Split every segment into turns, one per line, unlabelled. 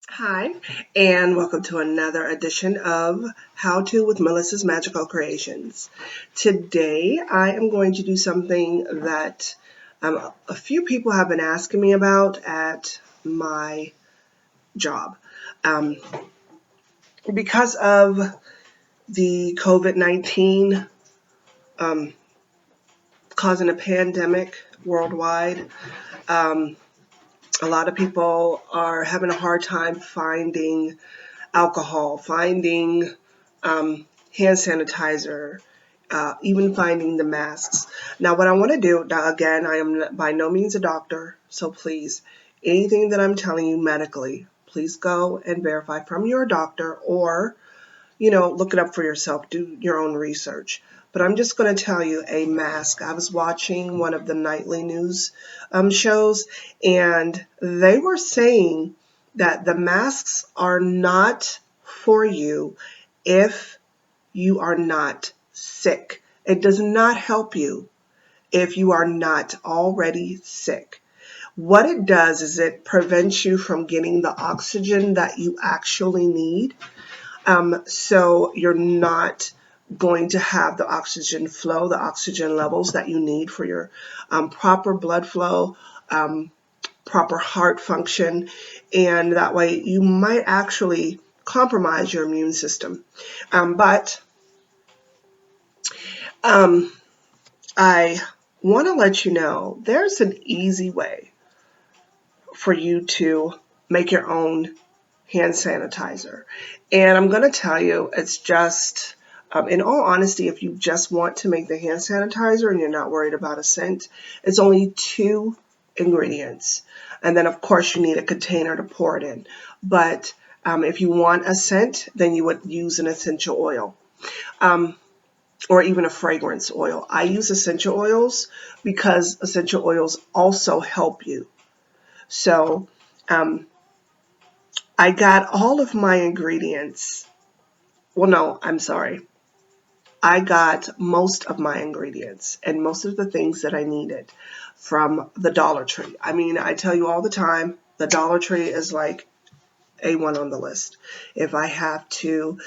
Hi, and welcome to another edition of How To with Melissa's Magical Creations. Today, I am going to do something that a few people have been asking me about at my job. Um, because of the COVID-19 um, causing a pandemic worldwide, um, a lot of people are having a hard time finding alcohol, finding hand sanitizer, even finding the masks. Now, what I want to do, now again, I am by no means a doctor, so please, anything that I'm telling you medically, please go and verify from your doctor or, look it up for yourself, do your own research. But I'm just going to tell you a mask. I was watching one of the nightly news shows, and they were saying that the masks are not for you if you are not sick. It does not help you if you are not already sick. What it does is it prevents you from getting the oxygen that you actually need. So you're not going to have the oxygen flow, the oxygen levels that you need for your proper blood flow, proper heart function, and that way you might actually compromise your immune system. But um, I want to let you know there's an easy way for you to make your own hand sanitizer. And I'm going to tell you, it's just, in all honesty, if you just want to make the hand sanitizer and you're not worried about a scent, it's only two ingredients. And then, of course, you need a container to pour it in. But if you want a scent, then you would use an essential oil. Or even a fragrance oil. I use essential oils because essential oils also help you. So I got all of my ingredients. Well, no, I'm sorry. I got most of my ingredients and most of the things that I needed from the Dollar Tree. I mean, I tell you all the time, the Dollar Tree is like A1 on the list. If I have to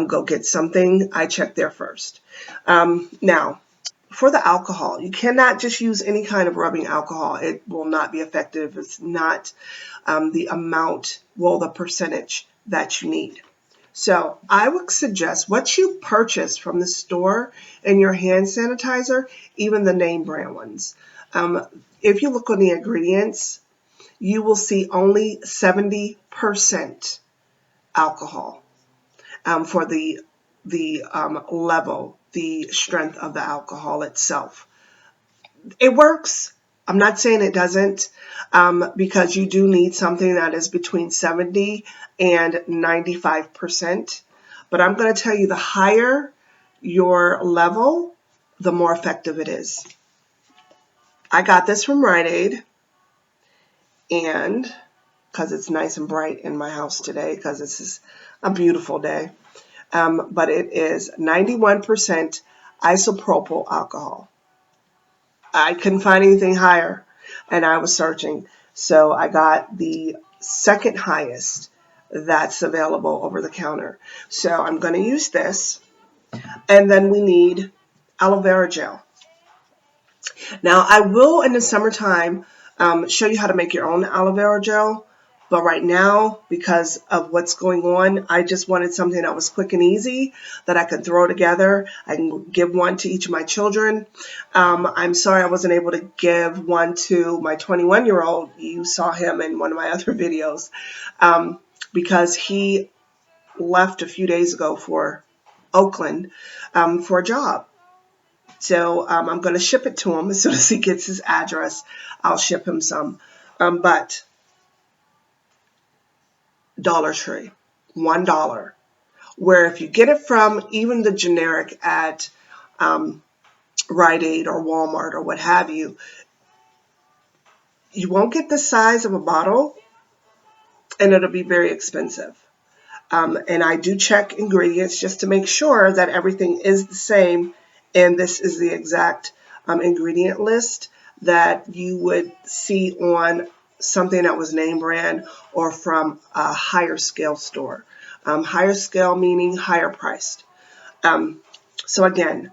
go get something, I check there first. Now, for the alcohol, you cannot just use any kind of rubbing alcohol. It will not be effective. It's not the amount, well, the percentage that you need. So I would suggest what you purchase from the store in your hand sanitizer, even the name brand ones. If you look on the ingredients, you will see only 70% alcohol for the level, the strength of the alcohol itself. It works. I'm not saying it doesn't, because you do need something that is between 70 and 95%. But I'm going to tell you, the higher your level, the more effective it is. I got this from Rite Aid, and because it's nice and bright in my house today, because this is a beautiful day. But it is 91% isopropyl alcohol. I couldn't find anything higher, and I was searching. So I got the second highest that's available over the counter. So I'm going to use this, and then we need aloe vera gel. Now I will in the summertime show you how to make your own aloe vera gel. But right now, because of what's going on, I just wanted something that was quick and easy that I could throw together. I can give one to each of my children. I'm sorry I wasn't able to give one to my 21-year-old. You saw him in one of my other videos, because he left a few days ago for Oakland for a job. So I'm going to ship it to him as soon as he gets his address. I'll ship him some. But Dollar Tree, $1. Where if you get it from even the generic at Rite Aid or Walmart or what have you, you won't get the size of a bottle, and it'll be very expensive. And I do check ingredients just to make sure that everything is the same, and this is the exact ingredient list that you would see on something that was name brand or from a higher scale store. Higher scale meaning higher priced. So again,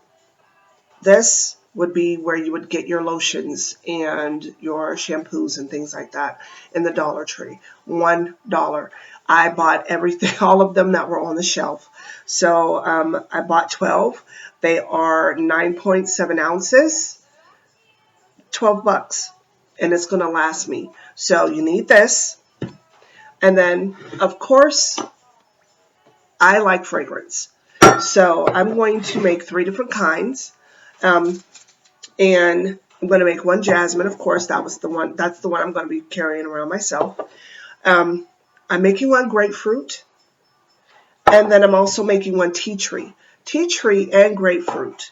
this would be where you would get your lotions and your shampoos and things like that in the Dollar Tree. $1. I bought everything, all of them that were on the shelf. So I bought 12. They are 9.7 ounces, $12, and it's going to last me. So you need this. And then, of course, I like fragrance. So I'm going to make 3 different kinds. And I'm going to make one jasmine, of course. That's the one I'm going to be carrying around myself. I'm making one grapefruit. And then I'm also making one tea tree. Tea tree and grapefruit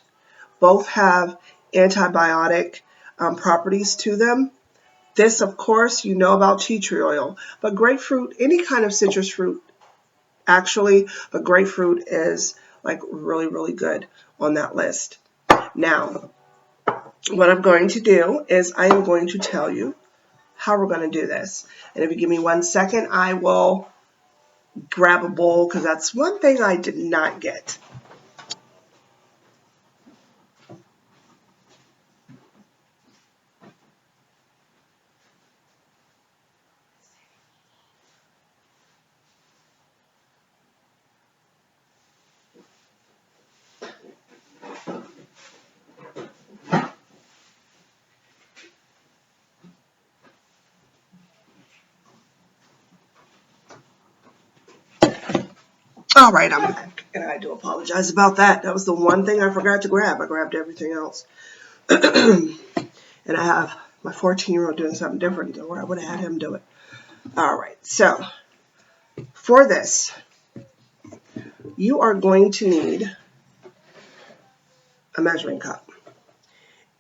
both have antibiotic properties to them. This, of course, you know about tea tree oil. But grapefruit, any kind of citrus fruit, actually, but grapefruit is like really, really good on that list. Now, what I'm going to do is I am going to tell you how we're going to do this. And if you give me 1 second, I will grab a bowl because that's one thing I did not get. All right, I'm back, and I do apologize about that. That was the one thing I forgot to grab. I grabbed everything else. And I have my 14-year-old doing something different, or I would have had him do it. All right, so for this, you are going to need a measuring cup.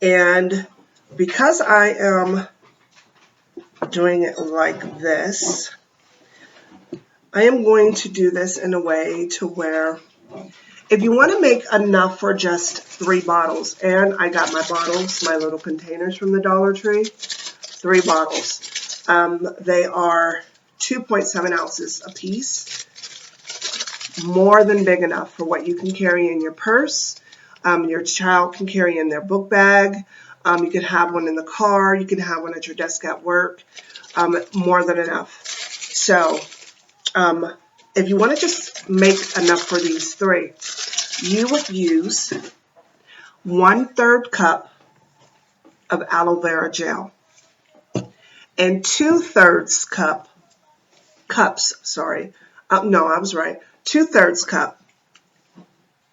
And because I am doing it like this, I am going to do this in a way to where if you want to make enough for just 3 bottles, and I got my bottles, my little containers from the Dollar Tree, 3 bottles. They are 2.7 ounces a piece, more than big enough for what you can carry in your purse. Your child can carry in their book bag. You can have one in the car. You can have one at your desk at work. More than enough. So if you want to just make enough for these 3, you would use 1/3 cup of aloe vera gel and 2/3 cups, sorry. No, I was right. 2/3 cup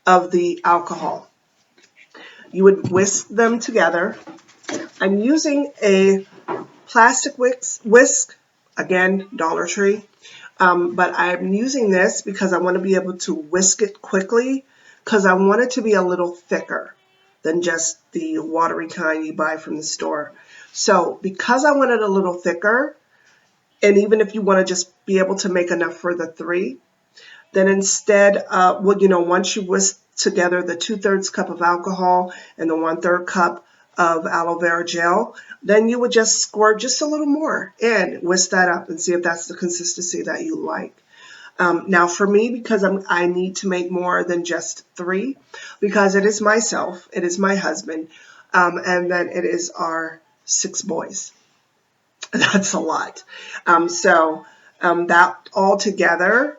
of the alcohol. You would whisk them together. I'm using a plastic whisk, again, Dollar Tree. But I'm using this because I want to be able to whisk it quickly because I want it to be a little thicker than just the watery kind you buy from the store. So because I want it a little thicker, and even if you want to just be able to make enough for the 3, then instead, once you whisk together the 2/3 cup of alcohol and the 1/3 cup of aloe vera gel, then you would just squirt just a little more and whisk that up and see if that's the consistency that you like. Now for me, because I need to make more than just 3, because it is myself, it is my husband, and then it is our 6 boys. That's a lot. That all together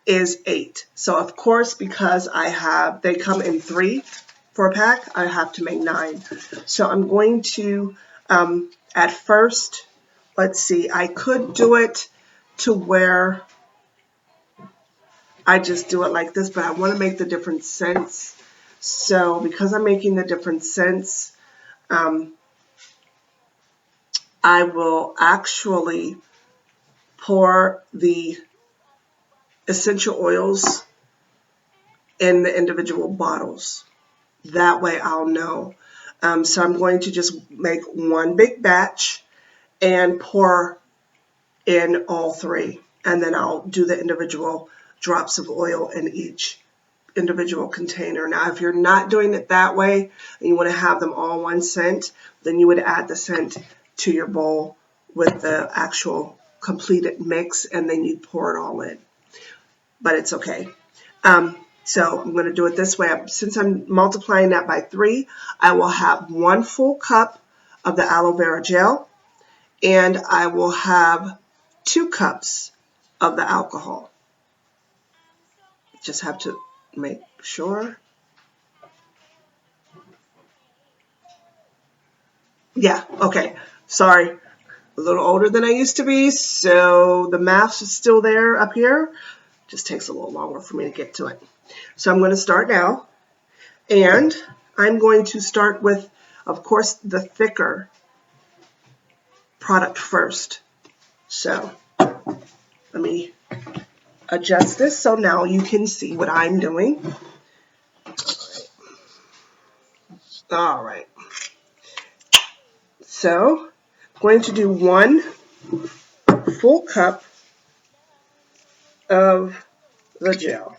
is 8. So of course, because they come in 3 for a pack, I have to make 9. So I'm going to, at first, let's see, I could do it to where I just do it like this, but I want to make the different scents. So because I'm making the different scents, I will actually pour the essential oils in the individual bottles. That way I'll know. So I'm going to just make one big batch and pour in all 3. And then I'll do the individual drops of oil in each individual container. Now, if you're not doing it that way and you want to have them all one scent, then you would add the scent to your bowl with the actual completed mix, and then you pour it all in. But it's okay. So I'm going to do it this way. Since I'm multiplying that by 3, I will have 1 full cup of the aloe vera gel, and I will have 2 cups of the alcohol. Just have to make sure. Yeah, okay. Sorry. A little older than I used to be, so the math is still there up here. Just takes a little longer for me to get to it. So I'm going to start now, and I'm going to start with, of course, the thicker product first. So let me adjust this so now you can see what I'm doing. All right. So I'm going to do 1 full cup of the gel.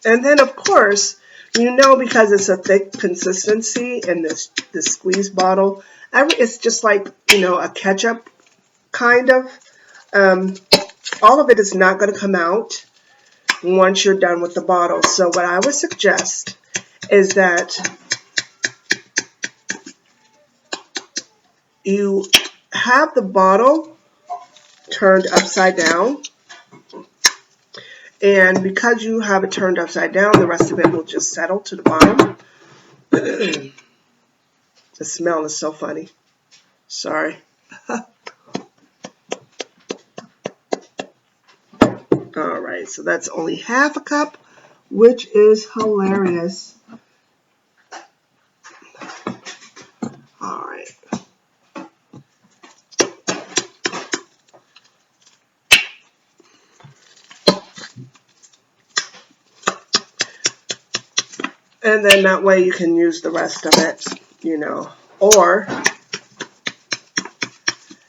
And then, of course, you know, because it's a thick consistency in this squeeze bottle, it's just like, you know, a ketchup kind of. All of it is not going to come out once you're done with the bottle. So what I would suggest is that you have the bottle turned upside down. And because you have it turned upside down, the rest of it will just settle to the bottom. The smell is so funny. Sorry. All right, so that's only half a cup, which is hilarious. All right. And then that way you can use the rest of it, you know. Or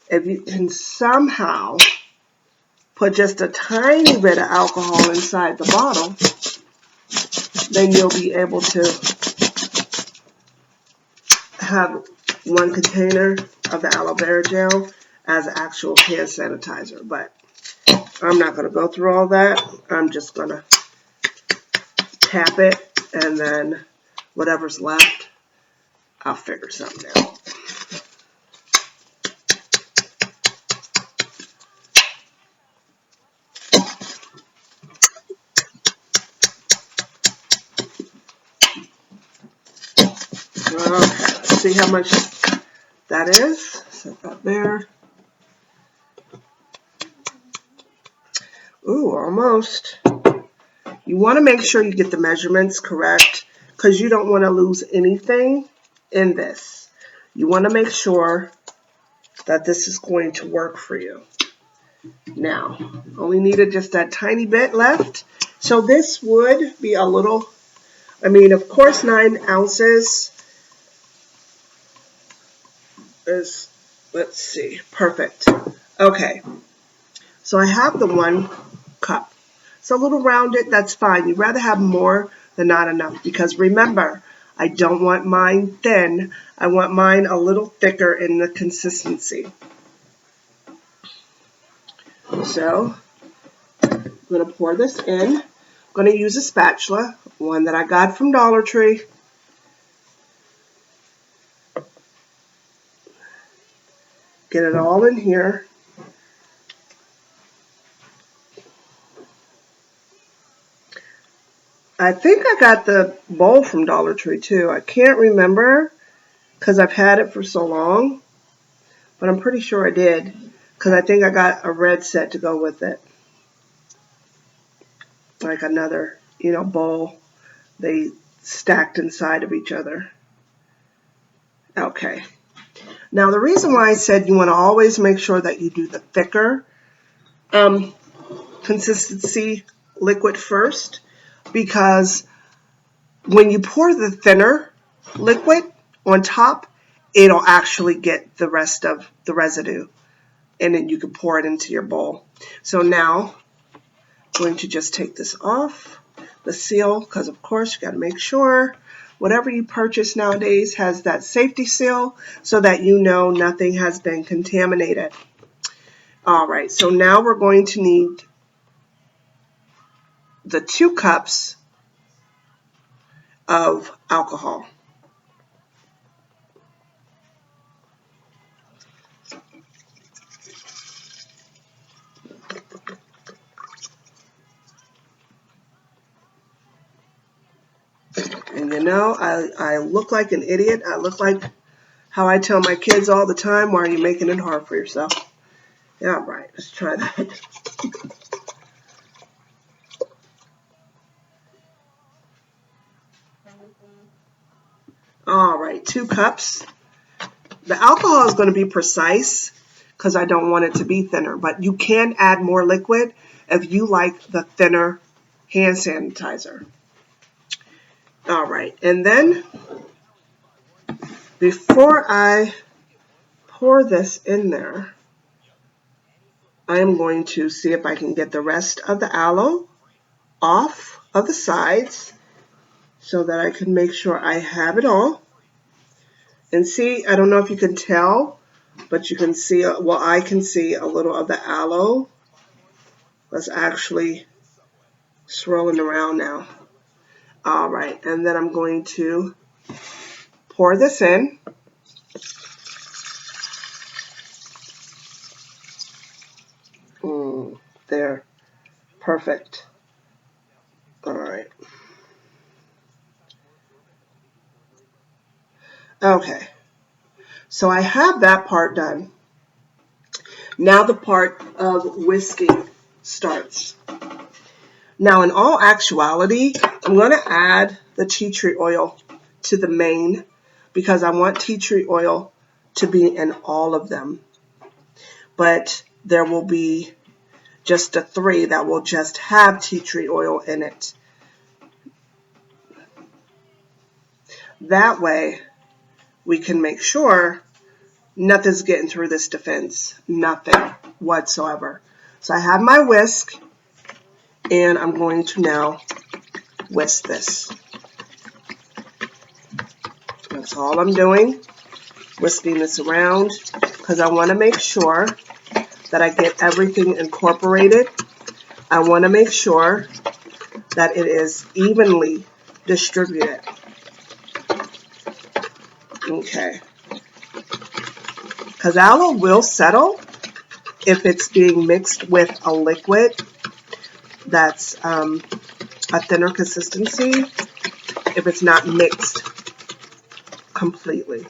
if you can somehow put just a tiny bit of alcohol inside the bottle, then you'll be able to have 1 container of the aloe vera gel as actual hand sanitizer. But I'm not going to go through all that. I'm just going to tap it, and then whatever's left, I'll figure something out. Okay, let's see how much that is. Set that there. Ooh, almost. You want to make sure you get the measurements correct because you don't want to lose anything in this. You want to make sure that this is going to work for you. Now, only needed just that tiny bit left. So this would be a little, I mean, of course, 9 ounces is, let's see, perfect. Okay, so I have the 1 cup. It's a little rounded, that's fine. You'd rather have more than not enough because remember, I don't want mine thin. I want mine a little thicker in the consistency. So I'm going to pour this in. I'm going to use a spatula, one that I got from Dollar Tree. Get it all in here. I think I got the bowl from Dollar Tree too. I can't remember because I've had it for so long, but I'm pretty sure I did because I think I got a red set to go with it. Like another, you know, bowl. They stacked inside of each other. Okay. Now the reason why I said you want to always make sure that you do the thicker consistency liquid first, because when you pour the thinner liquid on top, it'll actually get the rest of the residue, and then you can pour it into your bowl. So now I'm going to just take this off the seal, because of course you got to make sure whatever you purchase nowadays has that safety seal so that you know nothing has been contaminated. All right, so now we're going to need the 2 cups of alcohol. And you know, I look like an idiot. I look like how I tell my kids all the time, why are you making it hard for yourself? Yeah, right, let's try that. All right, 2 cups. The alcohol is going to be precise because I don't want it to be thinner, but you can add more liquid if you like the thinner hand sanitizer. All right, and then before I pour this in there, I am going to see if I can get the rest of the aloe off of the sides so that I can make sure I have it all. And see, I don't know if you can tell, but you can see, well, I can see a little of the aloe that's actually swirling around now. All right, and then I'm going to pour this in. There, perfect. All right. Okay, so I have that part done. Now the part of whisking starts. Now, in all actuality, I'm going to add the tea tree oil to the main because I want tea tree oil to be in all of them. But there will be just the 3 that will just have tea tree oil in it. That way, we can make sure nothing's getting through this defense. Nothing whatsoever. So I have my whisk, and I'm going to now whisk this. That's all I'm doing, whisking this around, because I want to make sure that I get everything incorporated. I want to make sure that it is evenly distributed. Okay. Because aloe will settle if it's being mixed with a liquid that's a thinner consistency, if it's not mixed completely.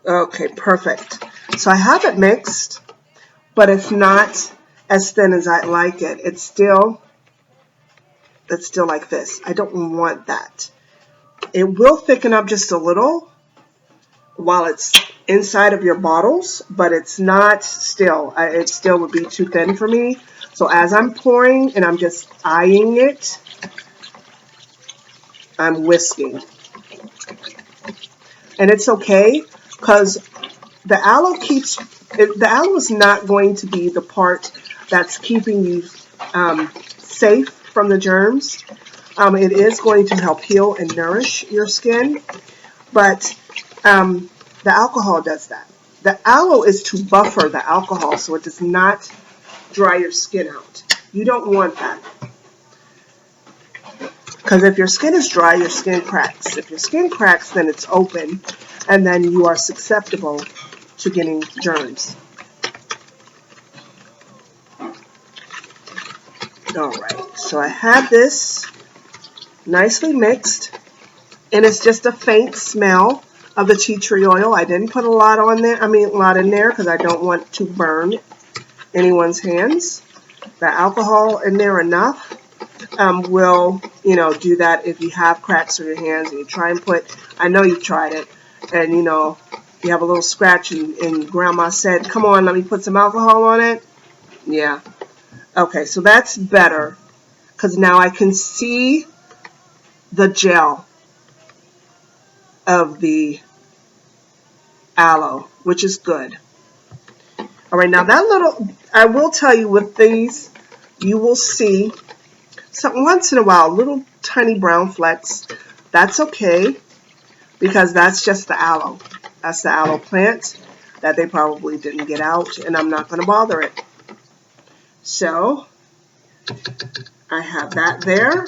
Okay, perfect. So I have it mixed, but it's not as thin as I like it. It's still like this. I don't want that. It will thicken up just a little while it's inside of your bottles, but it's not still. It still would be too thin for me. So as I'm pouring and I'm just eyeing it, I'm whisking. And it's okay because the aloe is not going to be the part that's keeping you safe from the germs. It is going to help heal and nourish your skin, but the alcohol does that. The aloe is to buffer the alcohol so it does not dry your skin out. You don't want that. Because if your skin is dry, your skin cracks. If your skin cracks, then it's open, and then you are susceptible to getting germs. All right, so I have this nicely mixed, and it's just a faint smell of the tea tree oil. I didn't put a lot on there. A lot in there because I don't want to burn anyone's hands. The alcohol in there enough will, do that if you have cracks on your hands and you try and put. I know you've tried it, and you have a little scratch, and Grandma said, "Come on, let me put some alcohol on it." Yeah. Okay, so that's better because now I can see the gel of the aloe, which is good. All right, now that little, I will tell you with these, you will see some once in a while, little tiny brown flecks. That's okay, because that's just the aloe. That's the aloe plant that they probably didn't get out, and I'm not going to bother it. So I have that there.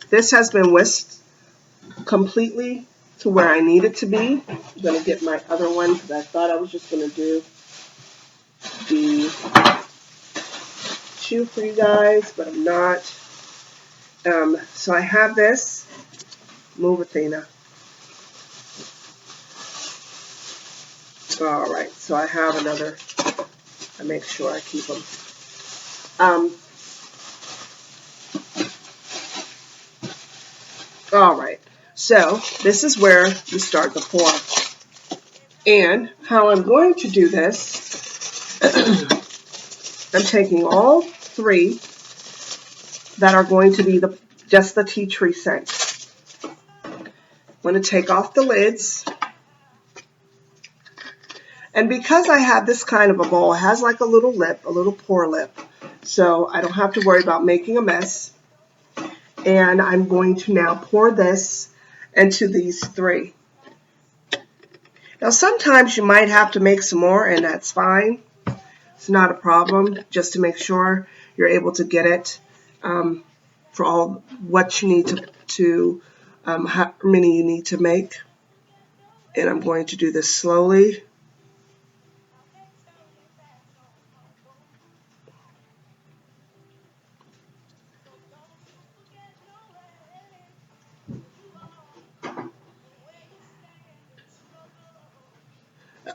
This has been whisked completely to where I need it to be. I'm going to get my other one because I thought I was just going to do the two for you guys, but I'm not. So I have this. Move, Athena. All right, so I have another. I make sure I keep them. All right, so this is where you start the pour. And how I'm going to do this, I'm taking all three that are going to be just the tea tree scent. I'm going to take off the lids. And because I have this kind of a bowl, it has like a little lip, a little pour lip. So I don't have to worry about making a mess. And I'm going to now pour this into these three. Now sometimes you might have to make some more, and that's fine. It's not a problem, just to make sure you're able to get it for all what you need to how many you need to make. And I'm going to do this slowly.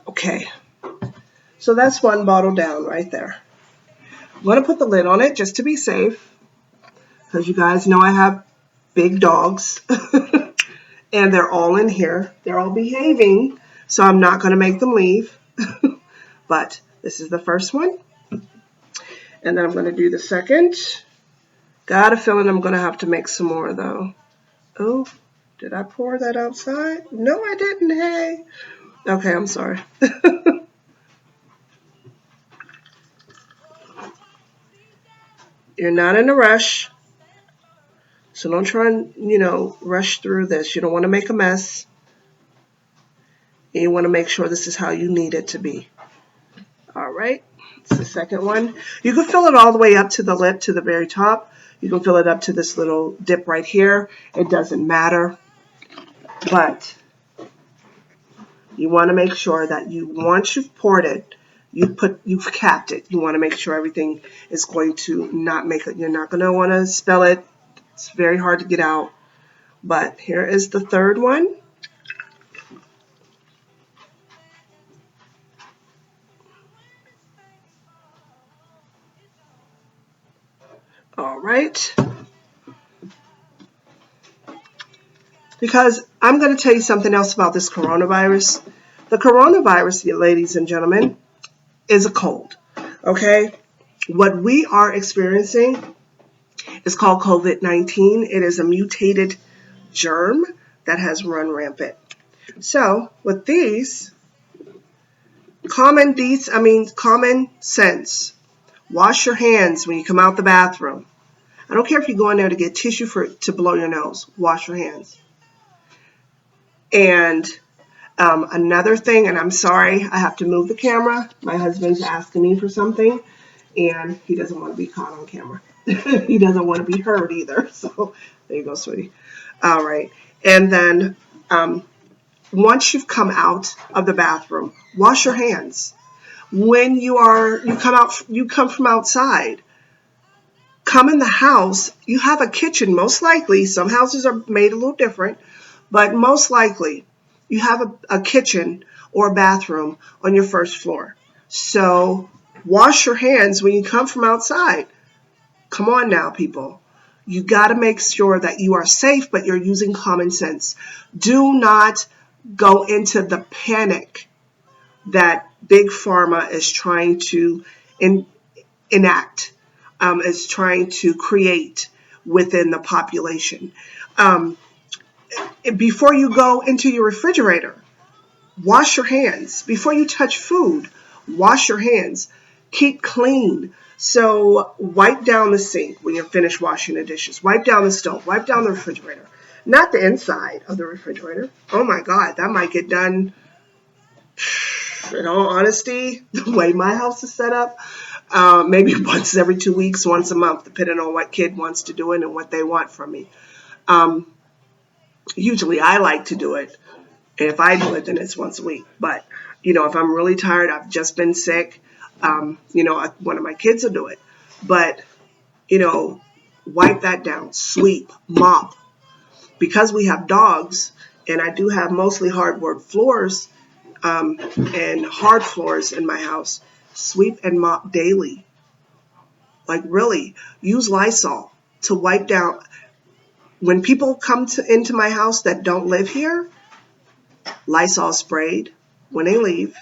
Okay, so that's one bottle down right there. I'm going to put the lid on it just to be safe, because you guys know I have big dogs. And they're all in here. They're all behaving, so I'm not going to make them leave. But this is the first one. And then I'm going to do the second. Got a feeling I'm going to have to make some more, though. Oh, did I pour that outside? No, I didn't. Hey. Okay, I'm sorry. You're not in a rush. So don't try and, rush through this. You don't want to make a mess. And you want to make sure this is how you need it to be. All right. It's the second one. You can fill it all the way up to the lip, to the very top. You can fill it up to this little dip right here. It doesn't matter. But you want to make sure that once you've poured it, you've capped it. You want to make sure everything is going to not make it. You're not going to want to spill it. It's very hard to get out. But here is the third one. All right. Because I'm going to tell you something else about this coronavirus. The coronavirus, ladies and gentlemen, is a cold. Okay? What we are experiencing is called COVID-19. It is a mutated germ that has run rampant. So with these, common sense. Wash your hands when you come out the bathroom. I don't care if you go in there to get tissue to blow your nose. Wash your hands. And another thing, and I'm sorry, I have to move the camera. My husband's asking me for something, and he doesn't want to be caught on camera. He doesn't want to be heard either. So there you go, sweetie. All right. And then once you've come out of the bathroom, wash your hands. When you come from outside, come in the house, you have a kitchen, most likely. Some houses are made a little different, but most likely you have a kitchen or a bathroom on your first floor. So wash your hands when you come from outside. Come on now, people. You got to make sure that you are safe, but you're using common sense. Do not go into the panic that Big Pharma is trying to enact, is trying to create within the population. Before you go into your refrigerator, Wash your hands. Before you touch food, wash your hands. Keep clean. So wipe down the sink when you're finished washing the dishes. Wipe down the stove. Wipe down the refrigerator. Not the inside of the refrigerator. Oh my God, that might get done, in all honesty, the way my house is set up, maybe once every 2 weeks, once a month, depending on what kid wants to do it and what they want from me. Usually I like to do it. And if I do it, then it's once a week. But, if I'm really tired, I've just been sick, one of my kids will do it. But, wipe that down, sweep, mop. Because we have dogs, and I do have mostly hardwood floors and hard floors in my house, sweep and mop daily. Like really, use Lysol to wipe down. When people come into my house that don't live here, Lysol sprayed when they leave,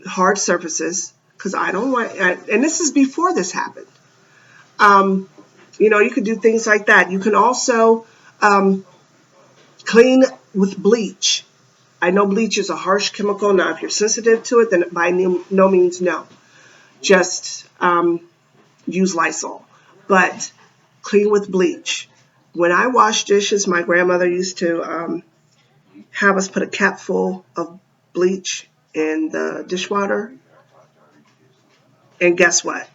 hard surfaces, because I don't want, and this is before this happened. You could do things like that. You can also clean with bleach. I know bleach is a harsh chemical. Now, if you're sensitive to it, then by no means no. Just use Lysol. But clean with bleach. When I wash dishes, my grandmother used to have us put a cap full of bleach in the dishwater. And guess what?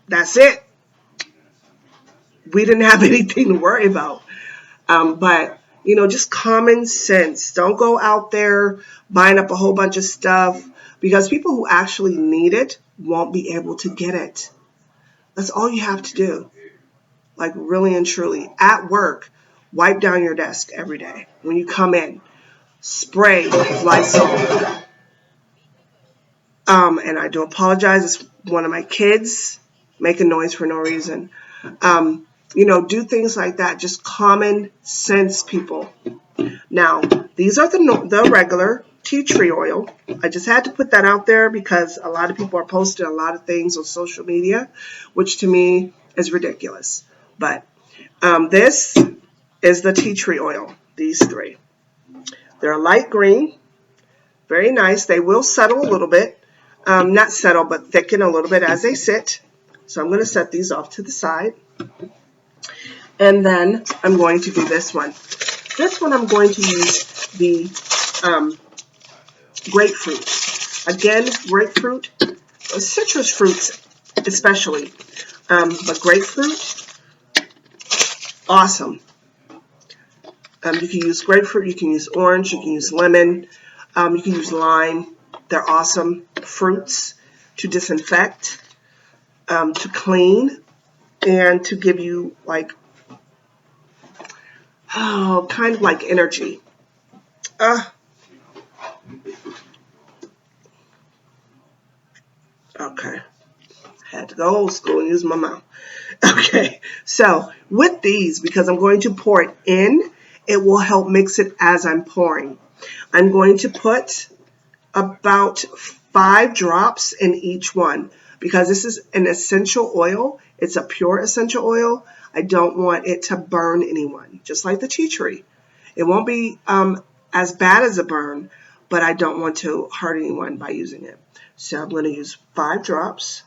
That's it. We didn't have anything to worry about. But, just common sense. Don't go out there buying up a whole bunch of stuff, because people who actually need it won't be able to get it. That's all you have to do. Like really and truly. At work, wipe down your desk every day. When you come in, spray with Lysol. And I do apologize. It's one of my kids making noise for no reason. Do things like that. Just common sense, people. Now, these are the regular tea tree oil. I just had to put that out there because a lot of people are posting a lot of things on social media, which to me is ridiculous. But this is the tea tree oil, these three. They're light green, very nice. They will settle a little bit. Not settle, but thicken a little bit as they sit. So I'm going to set these off to the side. And then I'm going to do this one. This one I'm going to use the grapefruit. Again, grapefruit, citrus fruits especially, but grapefruit, awesome. You can use grapefruit, you can use orange, you can use lemon, you can use lime. They're awesome fruits to disinfect, to clean, and to give you kind of like energy. Okay. Had to go old school and use my mouth. Okay. So with these, because I'm going to pour it in, it will help mix it as I'm pouring. I'm going to put about 5 drops in each one, because this is an essential oil. It's a pure essential oil. I don't want it to burn anyone, just like the tea tree. It won't be as bad as a burn, but I don't want to hurt anyone by using it. So I'm going to use 5 drops.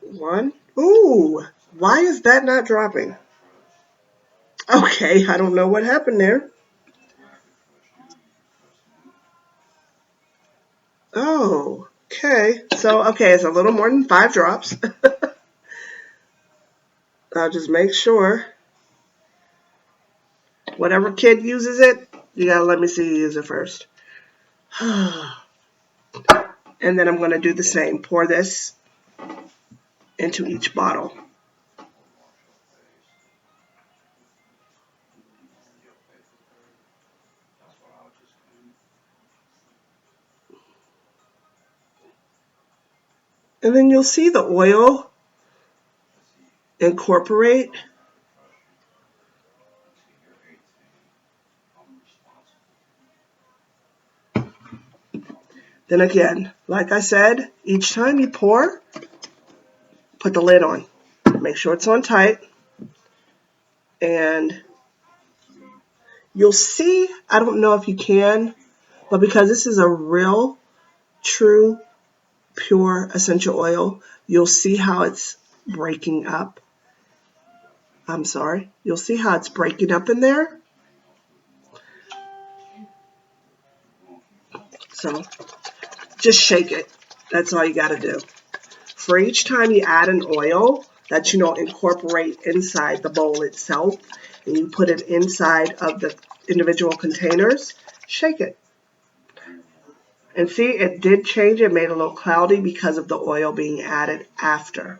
1. Ooh, why is that not dropping? Okay, I don't know what happened there. Oh, okay. So, it's a little more than 5 drops. I'll just make sure. Whatever kid uses it, you gotta let me see you use it first. And then I'm going to do the same. Pour this into each bottle. And then you'll see the oil incorporate. Then again, like I said, each time you pour, put the lid on. Make sure it's on tight. And you'll see, I don't know if you can, but because this is a real, true, pure essential oil, you'll see how it's breaking up. I'm sorry. You'll see how it's breaking up in there. So just shake it. That's all you got to do. For each time you add an oil that you incorporate inside the bowl itself, and you put it inside of the individual containers, shake it. And see, it did change. It made it a little cloudy because of the oil being added after.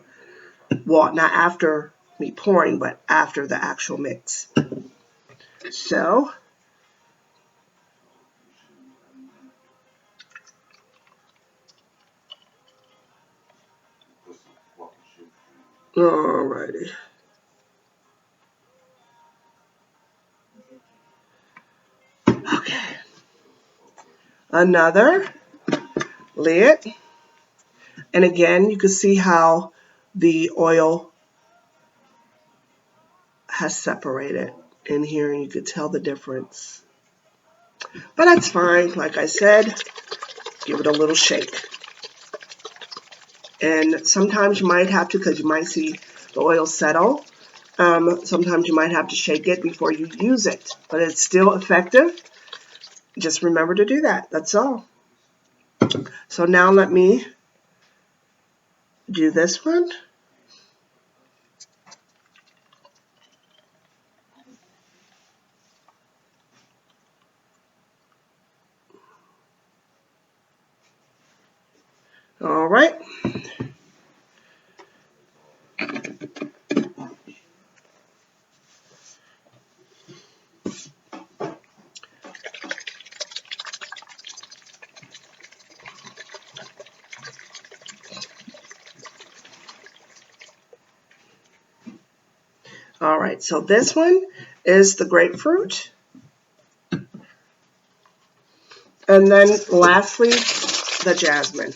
Well, not after me pouring, but after the actual mix. So, alrighty. Okay. Another lid. And again, you can see how the oil has separated in here, and you could tell the difference. But that's fine. Like I said, give it a little shake. And sometimes you might have to, because you might see the oil settle. Sometimes you might have to shake it before you use it, but it's still effective. Just remember to do that. That's all. So now let me do this one. All right. All right, so this one is the grapefruit. And then lastly, the jasmine.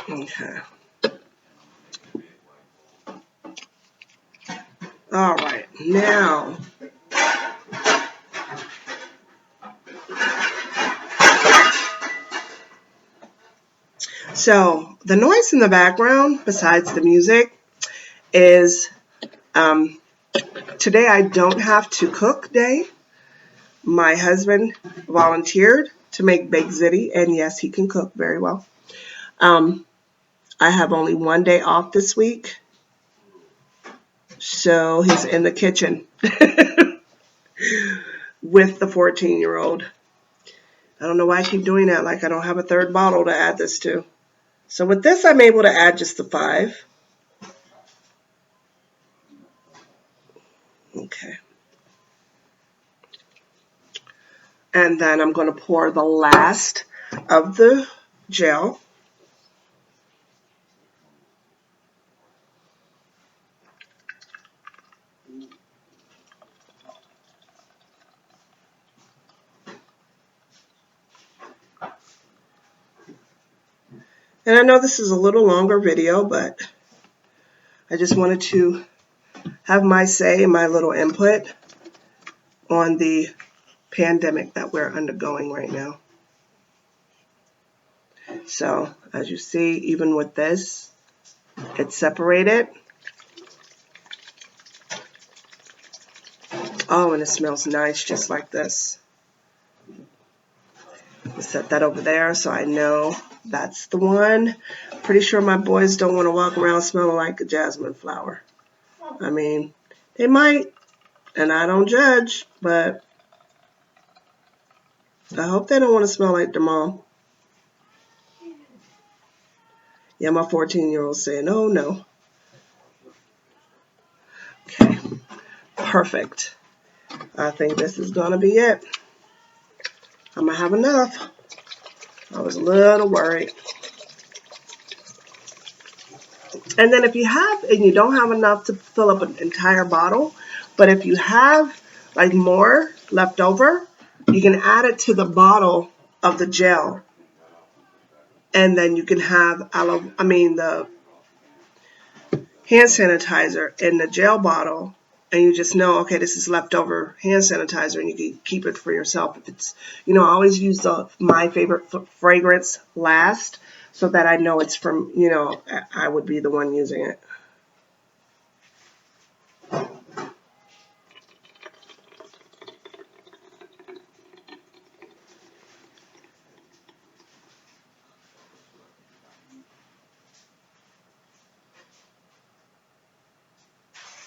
Okay. All right, now so the noise in the background, besides the music, is today I don't have to cook day. My husband volunteered to make baked ziti, and yes, he can cook very well. I have only one day off this week, so he's in the kitchen with the 14-year-old. I don't know why I keep doing that, like I don't have a third bottle to add this to. So with this, I'm able to add just the 5. Okay. And then I'm going to pour the last of the gel. And I know this is a little longer video, but I just wanted to have my say, my little input on the pandemic that we're undergoing right now. So as you see, even with this, it's separated. Oh, and it smells nice just like this. I'll set that over there so I know that's the one. Pretty sure my boys don't want to walk around smelling like a jasmine flower. I mean, they might, and I don't judge, but I hope they don't want to smell like their mom. Yeah, my 14-year-old saying, oh no. Okay, perfect. I think this is going to be it. I'm going to have enough. I was a little worried. And then if you have, and you don't have enough to fill up an entire bottle, but if you have like more left over, you can add it to the bottle of the gel, and then you can have the hand sanitizer in the gel bottle, and you just know, okay, this is leftover hand sanitizer, and you can keep it for yourself. If it's, I always use my favorite fragrance last, so that I know it's from, I would be the one using it.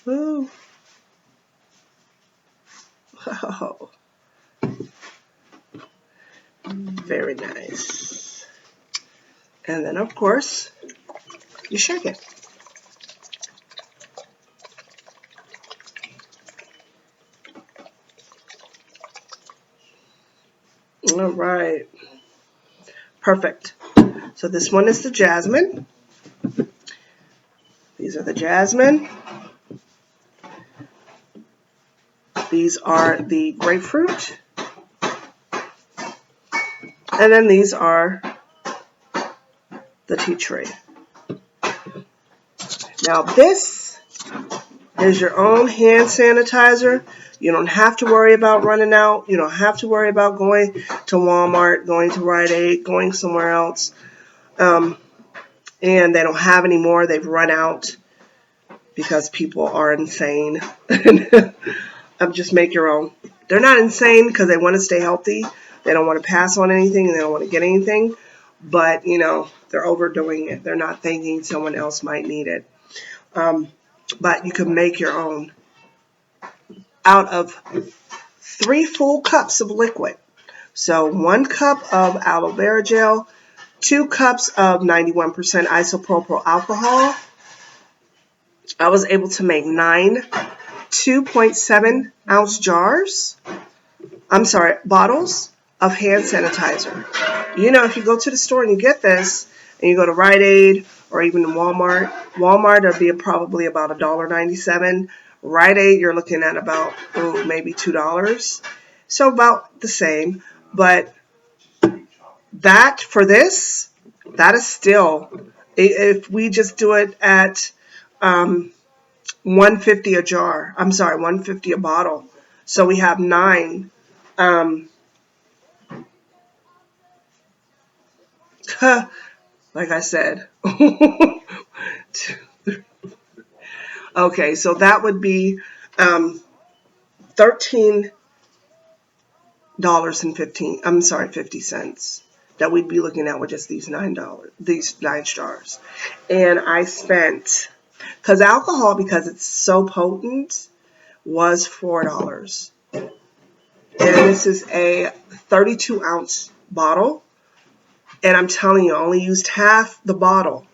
Ooh. Oh, very nice. And then, of course, you shake it. All right. Perfect. So this one is the jasmine. These are the jasmine. These are the grapefruit. And then these are the tea tree. Now this is your own hand sanitizer. You don't have to worry about running out. You don't have to worry about going to Walmart, going to Rite Aid, going somewhere else. And they don't have any more. They've run out because people are insane. Just make your own. They're not insane because they want to stay healthy. They don't want to pass on anything, and they don't want to get anything. But, they're overdoing it. They're not thinking someone else might need it. But you can make your own out of 3 full cups of liquid. So 1 cup of aloe vera gel, 2 cups of 91% isopropyl alcohol. I was able to make 9 2.7 ounce bottles of hand sanitizer. If you go to the store and you get this, and you go to Rite Aid or even Walmart, it'll be probably about $1.97. Rite Aid, you're looking at about maybe $2. So about the same. But that is still, if we just do it at $1.50 a jar. I'm sorry, $1.50 a bottle. So we have 9. Like I said. Okay, so that would be $13.50 that we'd be looking at with just these these 9 jars. And I spent, because it's so potent, was $4. And this is a 32 ounce bottle. And I'm telling you, I only used half the bottle.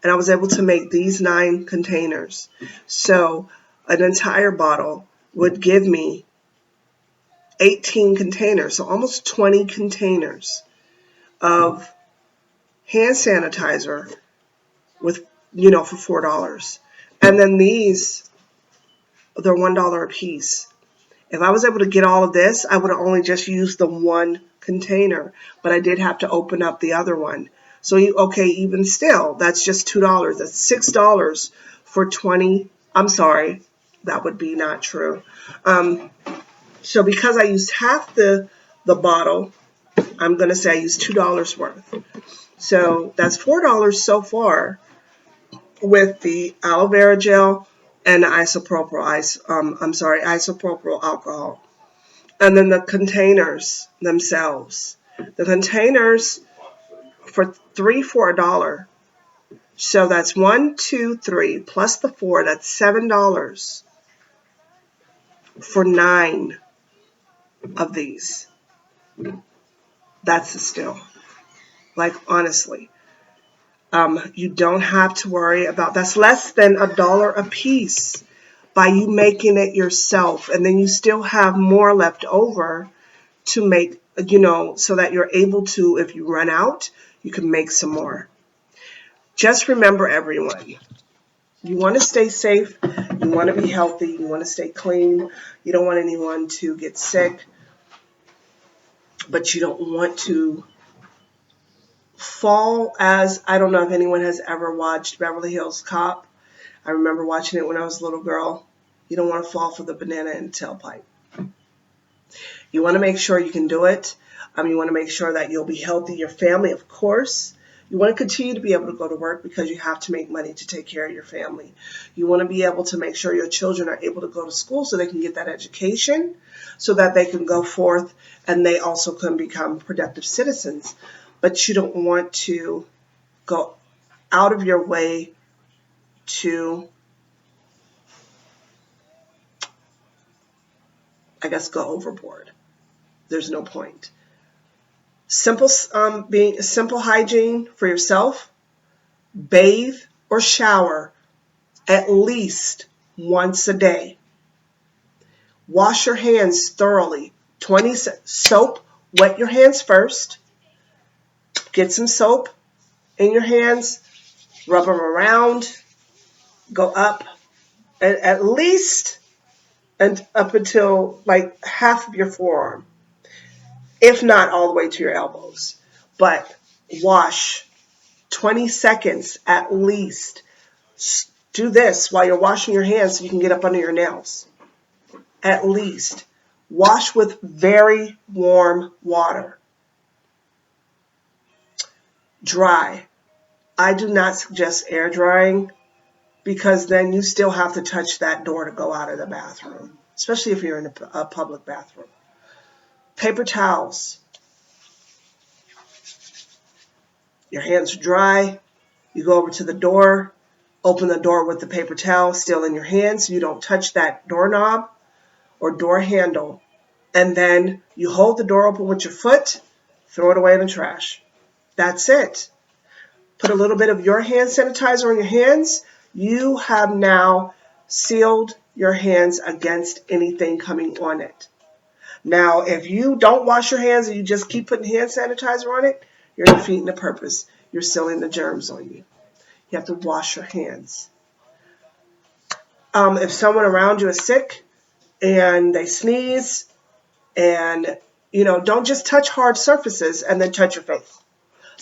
And I was able to make these 9 containers. So an entire bottle would give me 18 containers, so almost 20 containers of hand sanitizer with, for $4. And then these, they're $1 a piece. If I was able to get all of this, I would have only just used the 1 container, but I did have to open up the other one. So, even still, that's just $2. That's $6 for 20. I'm sorry, that would be not true. So because I used half the bottle, I'm going to say I used $2 worth. So that's $4 so far with the aloe vera gel and the isopropyl alcohol. And then the containers themselves. The containers for 3 for $1. So that's 1, 2, 3 plus the 4. That's $7 for 9 of these. That's the steal. Like, honestly, you don't have to worry about. That's less than $1 a piece by you making it yourself, and then you still have more left over to make, so that you're able to, if you run out, you can make some more. Just remember, everyone, You want to stay safe. You want to be healthy. You want to stay clean. You don't want anyone to get sick. But you don't want to fall as, I don't know if anyone has ever watched Beverly Hills Cop. I remember watching it when I was a little girl. You don't want to fall for the banana in the tailpipe. You want to make sure you can do it. You want to make sure that you'll be healthy, your family, of course. You want to continue to be able to go to work because you have to make money to take care of your family. You want to be able to make sure your children are able to go to school so they can get that education, so that they can go forth and they also can become productive citizens. But you don't want to go out of your way to, I guess, go overboard. There's no point. Simple hygiene for yourself. Bathe or shower at least once a day. Wash your hands thoroughly. Soap, wet your hands first. Get some soap in your hands. Rub them around. Go up at least and up until like half of your forearm, if not all the way to your elbows. But wash 20 seconds at least. Do this while you're washing your hands so you can get up under your nails. At least. Wash with very warm water. Dry. I do not suggest air drying because then you still have to touch that door to go out of the bathroom, especially if you're in a public bathroom. Paper towels. Your hands are dry. You go over to the door, open the door with the paper towel still in your hand so you don't touch that doorknob or door handle. And then you hold the door open with your foot, throw it away in the trash. That's it. Put a little bit of your hand sanitizer on your hands. You have now sealed your hands against anything coming on it. Now, if you don't wash your hands and you just keep putting hand sanitizer on it, you're defeating the purpose. You're sealing the germs on you. You have to wash your hands. If someone around you is sick and they sneeze, and don't just touch hard surfaces and then touch your face.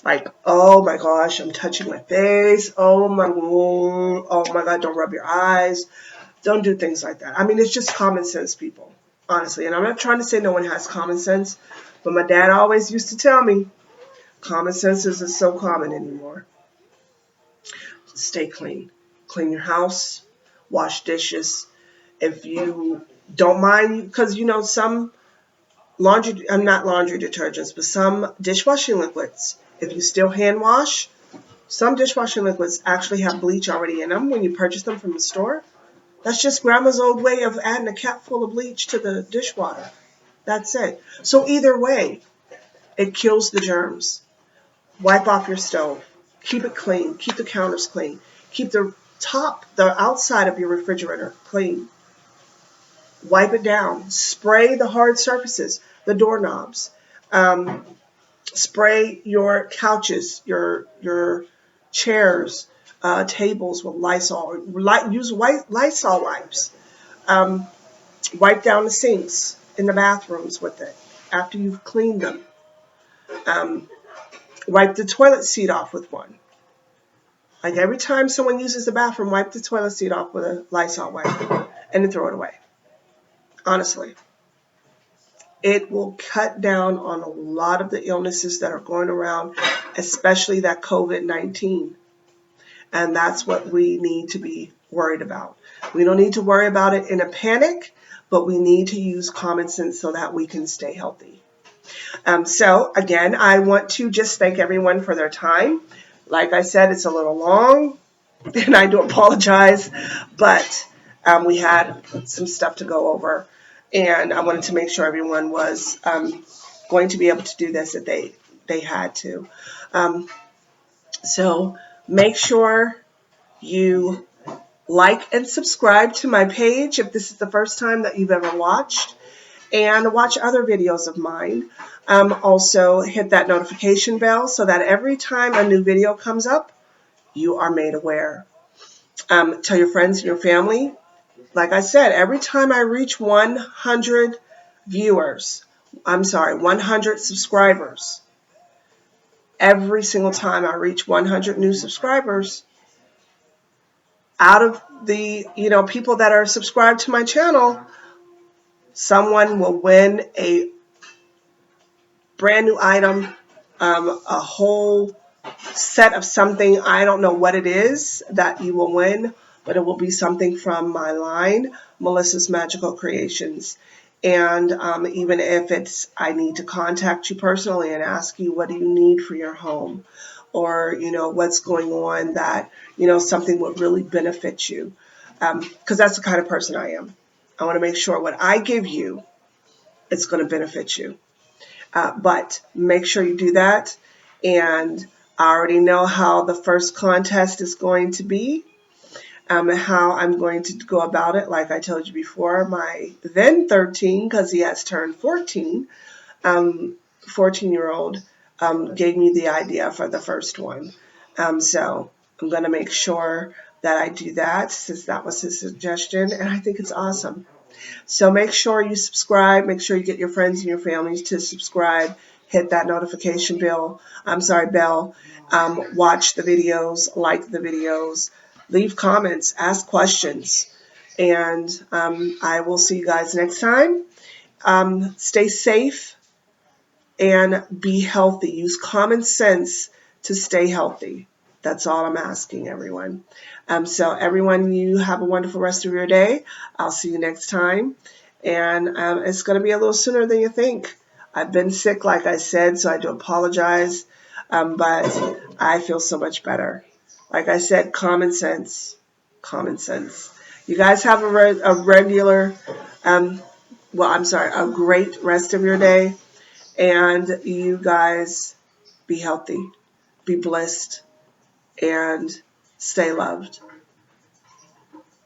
Like, oh my gosh, I'm touching my face. Oh my God, don't rub your eyes. Don't do things like that. I mean, it's just common sense, people, honestly. And I'm not trying to say no one has common sense, but my dad always used to tell me, common sense isn't so common anymore. Stay clean. Clean your house. Wash dishes. If you don't mind, because some not laundry detergents, but some dishwashing liquids, if you still hand wash, some dishwashing liquids actually have bleach already in them when you purchase them from the store. That's just grandma's old way of adding a cap full of bleach to the dishwater. That's it. So either way, it kills the germs. Wipe off your stove. Keep it clean. Keep the counters clean. Keep the outside of your refrigerator clean. Wipe it down. Spray the hard surfaces, the doorknobs. Spray your couches, your chairs, tables with Lysol. Use Lysol wipes. Wipe down the sinks in the bathrooms with it after you've cleaned them. Wipe the toilet seat off with one. Like every time someone uses the bathroom, wipe the toilet seat off with a Lysol wipe and then throw it away. Honestly. It will cut down on a lot of the illnesses that are going around, especially that COVID-19. And that's what we need to be worried about. We don't need to worry about it in a panic, but we need to use common sense so that we can stay healthy. So again, I want to just thank everyone for their time. Like I said, it's a little long, and I do apologize, but we had some stuff to go over, and I wanted to make sure everyone was going to be able to do this if they had to. So make sure you like and subscribe to my page if this is the first time that you've ever watched, and watch other videos of mine. Also hit that notification bell so that every time a new video comes up, you are made aware. Tell your friends and your family. Like I said, every time I reach 100 viewers, 100 subscribers, every single time I reach 100 new subscribers, out of the people that are subscribed to my channel, someone will win a brand new item, a whole set of something. I don't know what it is that you will win, but it will be something from my line, Melissa's Magical Creations. And even if I need to contact you personally and ask you, what do you need for your home? Or, what's going on that, something would really benefit you. Because that's the kind of person I am. I want to make sure what I give you, it's going to benefit you. But make sure you do that. And I already know how the first contest is going to be, how I'm going to go about it. Like I told you before, my then 13, because he has turned 14, 14-year-old gave me the idea for the first one. So I'm going to make sure that I do that, since that was his suggestion, and I think it's awesome. So make sure you subscribe. Make sure you get your friends and your families to subscribe. Hit that notification bell. Watch the videos, like the videos, leave comments, ask questions, and I will see you guys next time. Stay safe and be healthy. Use common sense to stay healthy. That's all I'm asking, everyone. So everyone, you have a wonderful rest of your day. I'll see you next time. And it's going to be a little sooner than you think. I've been sick, like I said, so I do apologize. But I feel so much better. Like I said, common sense. Common sense. You guys have a great rest of your day. And you guys be healthy, be blessed, and stay loved.